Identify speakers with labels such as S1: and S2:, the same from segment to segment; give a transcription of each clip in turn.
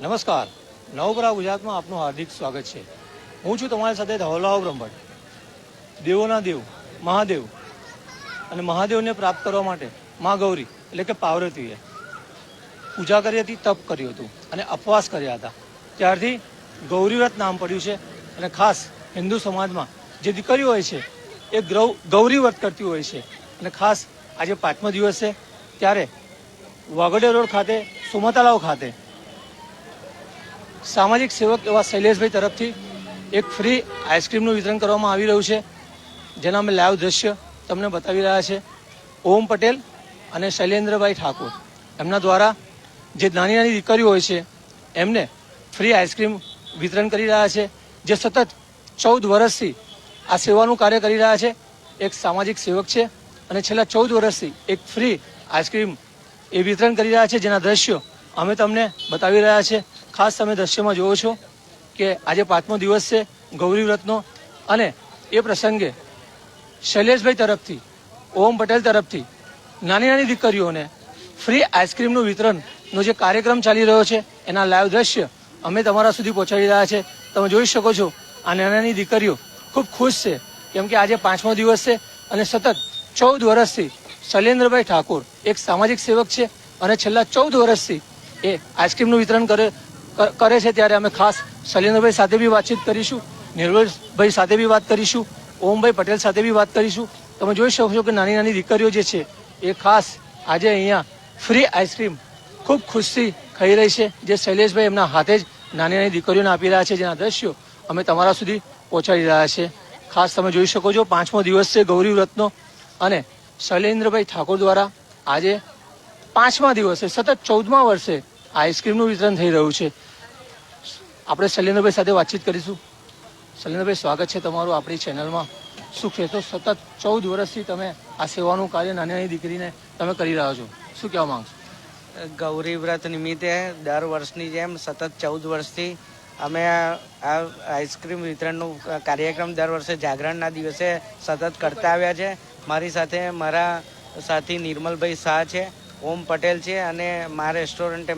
S1: નમસ્કાર, નવપરા ગુજરાતમાં આપનું હાર્દિક સ્વાગત છે. હું છું તમારી સાથે ધવલરાવ બ્રહ્મભટ્ટ. દેવોના દેવ મહાદેવ અને મહાદેવને પ્રાપ્ત કરવા માટે મા ગૌરી એટલે કે પાર્વતીએ પૂજા કરી હતી, તપ કર્યું હતું અને ઉપવાસ કર્યા હતા. ત્યારથી ગૌરીવ્રત નામ પડ્યું છે. અને ખાસ હિન્દુ સમાજમાં જે દીકરીઓ હોય છે એ ગૌરીવ્રત કરતી હોય છે. અને ખાસ આજે 5મો દિવસ છે, ત્યારે વાગડે રોડ ખાતે સુમતાલાવ ખાતે સામાજિક સેવક એવા શૈલેષભાઈ તરફથી એક ફ્રી આઈસ્ક્રીમનું વિતરણ કરવામાં આવી રહ્યું છે, જેના અમે લાઈવ દ્રશ્ય તમને બતાવી રહ્યા છે. ઓમ પટેલ અને શૈલેન્દ્રભાઈ ઠાકોર એમના દ્વારા જે નાની નાની દીકરીઓ હોય છે એમને ફ્રી આઈસ્ક્રીમ વિતરણ કરી રહ્યા છે. જે સતત 14 વર્ષથી આ સેવાનું કાર્ય કરી રહ્યા છે. એક સામાજિક સેવક છે અને છેલ્લા 14 વર્ષથી એક ફ્રી આઈસ્ક્રીમ એ વિતરણ કરી રહ્યા છે, જેના દ્રશ્યો અમે તમને બતાવી રહ્યા છે. ખાસ તમે દ્રશ્યમાં જોવો છો કે આજે 5મો દિવસ છે ગૌરીવ્રતનો, અને એ પ્રસંગે શૈલેષભાઈ તરફથી, ઓમ પટેલ તરફથી નાની નાની દીકરીઓને ફ્રી આઈસ્ક્રીમનું વિતરણનો જે કાર્યક્રમ ચાલી રહ્યો છે એના લાઈવ દ્રશ્ય અમે તમારા સુધી પહોંચાડી રહ્યા છે. તમે જોઈ શકો છો આ નાની નાની દીકરીઓ ખૂબ ખુશ છે, કેમ કે આજે 5મો દિવસ છે અને સતત 14 વર્ષથી શૈલેન્દ્રભાઈ ઠાકોર એક સામાજિક સેવક છે અને છેલ્લા 14 વર્ષથી એ આઈસ્ક્રીમનું વિતરણ કરે છે. ત્યારે અમે ખાસ શૈલેન્દ્રભાઈ સાથે બી વાતચીત કરીશું, નિર્મલભાઈ સાથે બી વાત કરીશું, ઓમભાઈ પટેલ સાથે બી વાત કરીશું. તમે જોઈ શકો છો કે નાની નાની દીકરીઓ જે છે એ ખાસ આજે અહીંયા ફ્રી આઈસ્ક્રીમ ખૂબ ખુશથી ખાઈ રહી છે, જે શૈલેષભાઈ એમના હાથે જ નાની નાની દીકરીઓને આપી રહ્યા છે, જેના દ્રશ્યો અમે તમારા સુધી પહોંચાડી રહ્યા છે. ખાસ તમે જોઈ શકો છો 5મો દિવસ છે ગૌરીવ્રતનો, અને શૈલેન્દ્રભાઈ ઠાકોર દ્વારા આજે 5મા દિવસે સતત 14મા વર્ષે આઈસ્ક્રીમનું વિતરણ થઈ રહ્યું છે. આપણે શૈલેન્દ્રભાઈ સાથે વાતચીત કરીશું. શૈલેન્દ્રભાઈ, સ્વાગત છે તમારું આપણી ચેનલમાં. શું કહેશો, સતત 14 વર્ષથી તમે આ સેવાનું કાર્ય નાની નાની દીકરીને તમે કરી રહ્યા છો, શું કહેવા માંગશો?
S2: ગૌરી વ્રત નિમિત્તે દર વર્ષની જેમ સતત 14 વર્ષથી અમે આ આઈસ્ક્રીમ વિતરણનું કાર્યક્રમ દર વર્ષે જાગરણના દિવસે સતત કરતા આવ્યા છે. મારી સાથે મારા સાથી નિર્મલભાઈ શાહ છે, ઓમ પટેલ છે, અને મારા રેસ્ટોરન્ટ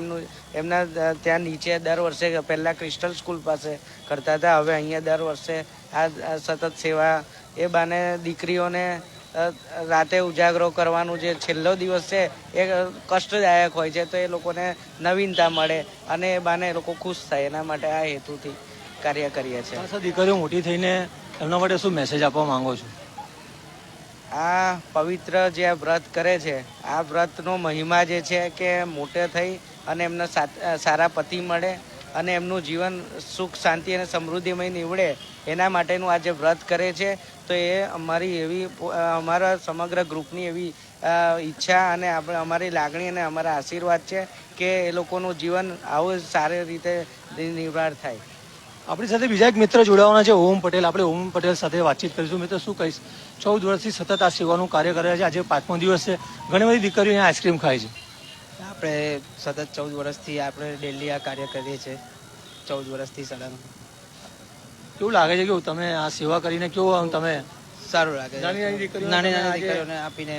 S2: એમના ત્યાં નીચે દર વર્ષે પહેલાં ક્રિસ્ટલ સ્કૂલ પાસે કરતા હતા, હવે અહીંયા દર વર્ષે આ સતત સેવા એ બાને દીકરીઓને રાતે ઉજાગરો કરવાનું જે છેલ્લો દિવસ છે એ કષ્ટદાયક હોય છે, તો એ લોકોને નવીનતા મળે અને એ બાને એ લોકો ખુશ થાય, એના માટે આ હેતુથી કાર્ય કરીએ છીએ.
S1: દીકરીઓ મોટી થઈને એમના માટે શું મેસેજ આપવા માંગો છો?
S2: આ પવિત્ર જે આ વ્રત કરે છે, આ વ્રતનો મહિમા જે છે કે મોટે થઈ અને એમને સારા પતિ મળે અને એમનું જીવન સુખ શાંતિ અને સમૃદ્ધિમય નીવડે, એના માટેનું આ જે વ્રત કરે છે. તો એ અમારા સમગ્ર ગ્રુપની એવી ઈચ્છા અને અમારી લાગણી અને અમારા આશીર્વાદ છે કે એ લોકોનું જીવન આવું સારી રીતે નિર્વાહ થાય.
S1: આપણી સાથે બીજા એક મિત્ર જોડાવાના છે, ઓમ પટેલ. આપણે ઓમ પટેલ સાથે વાતચીત કરીશું. મિત્ર, શું કહીશ, 14 વર્ષથી સતત આ સેવાનું કાર્ય કરે છે, આજે 5મો દિવસ છે, ઘણી બધી દીકરીઓ અહીંયા આઈસ્ક્રીમ ખાય છે.
S3: આપણે સતત 14 વર્ષથી આપણે ડેલી આ કાર્ય કરીએ છીએ, 14 વર્ષથી સતત.
S1: કેવું લાગે છે, કેવું તમે આ સેવા કરીને કેવું તમે?
S3: સારું લાગે છે, નાની નાની દીકરીઓને આપીને.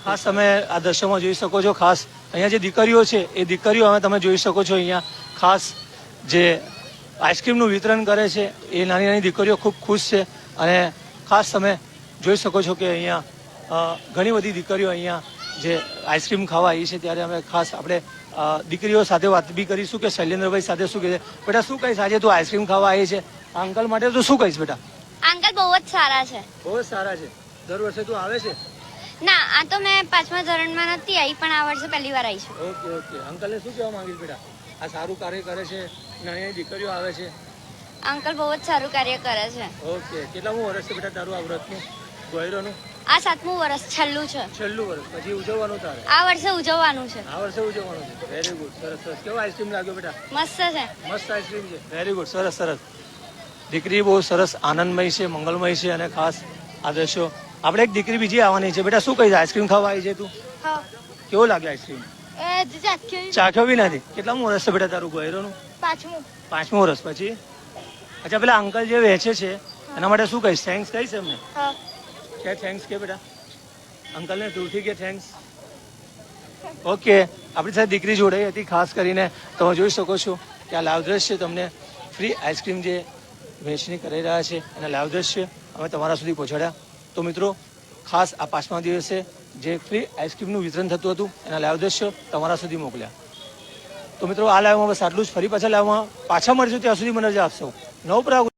S1: ખાસ તમે આ દ્રશ્યમાં જોઈ શકો છો, ખાસ અહીંયા જે દીકરીઓ છે એ દીકરીઓ હવે તમે જોઈ શકો છો અહીંયા ખાસ જે આઈસ્ક્રીમનું વિતરણ કરે છે એ નાની નાની દીકરીઓ ખૂબ ખુશ છે. અને ખાસ તમે જોઈ શકો છો કે અહીંયા ઘણી બધી દીકરીઓ અહીંયા જે આઈસ્ક્રીમ ખાવા આવી છે. ત્યારે અમે ખાસ આપણે દીકરીઓ સાથે વાત બી કરીશું કે શૈલેન્દ્રભાઈ સાથે શું કહે છે. બેટા, શું કહીશ, આજે તું આઈસ્ક્રીમ ખાવા આવી છે, આ અંકલ માટે તું શું કહીશ? બેટા,
S4: અંકલ બહુ જ સારા છે.
S1: બહુ જ સારા છે. દર વર્ષે તું આવે છે?
S4: ના, આ તો મેં 5મા ધોરણમાં નથી આવી, પણ આ વર્ષે પહેલી વાર આવી છું.
S1: Okay okay. અંકલને શું કહેવા માંગીશ? બેટા, આ સારું કાર્ય કરે છે, નાની નાની દીકરીઓ આવે છે.
S4: અંકલ બહુ જ સારું કાર્ય કરે છે.
S1: ઓકે. કેટલામું વર્ષ છે બેટા તારું આ વ્રતનું, ગૌરીનું?
S4: આ 7મું વર્ષ છેલ્લું છે.
S1: છેલ્લું વર્ષ. પછી ઉજવવાનું તારે?
S4: આ વર્ષે ઉજવવાનું છે.
S1: આ વર્ષે ઉજવવાનું છે. વેરી ગુડ, સરસ સરસ. કેવો આઈસ્ક્રીમ લાગ્યો બેટા?
S4: મસ્ત છે.
S1: મસ્ત આઈસ્ક્રીમ છે. વેરી ગુડ, સરસ સરસ. દીકરી બહુ સરસ આનંદમય છે, મંગલમય છે. અને ખાસ આ દ્રશ્યો. આપણે એક દીકરી બીજી આવવાની છે. બેટા, શું કહીશ, આઈસ્ક્રીમ ખાવા આવી છે તું? કેવો લાગે આઈસ્ક્રીમ? ચાખ્યો બી નથી. કેટલામું વર્ષ છે બેટા તારું ગૌરીનું? 5મું વર્ષ. પછી અચ્છા, પેલા અંકલ જે વેચે છે એના માટે શું કહીશ? થેન્ક્સ કહીશ એમને? કે થેન્ક્સ કે બેટા અંકલને દૂરથી કે થેન્ક્સ. ઓકે, આપણી સાથે દીકરી જોડાઈ હતી. ખાસ કરીને તમે જોઈ શકો છો કે આ લાઈવ દ્રશ્ય તમને ફ્રી આઈસ્ક્રીમ જે વહેંચણી કરી રહ્યા છે એના લાઈવ દ્રશ્ય અમે તમારા સુધી પહોંચાડ્યા. તો મિત્રો, ખાસ આ 5મા દિવસે જે ફ્રી આઈસ્ક્રીમનું વિતરણ થતું હતું એના લાઈવ દ્રશ્યો તમારા સુધી મોકલ્યા. તો મિત્રો, આ લાઈવમાં બસ આટલું જ. ફરી પાછા લાઈવમાં પાછા મળજો. ત્યાં સુધી મને રજા આપશો. નવપ્રયાગ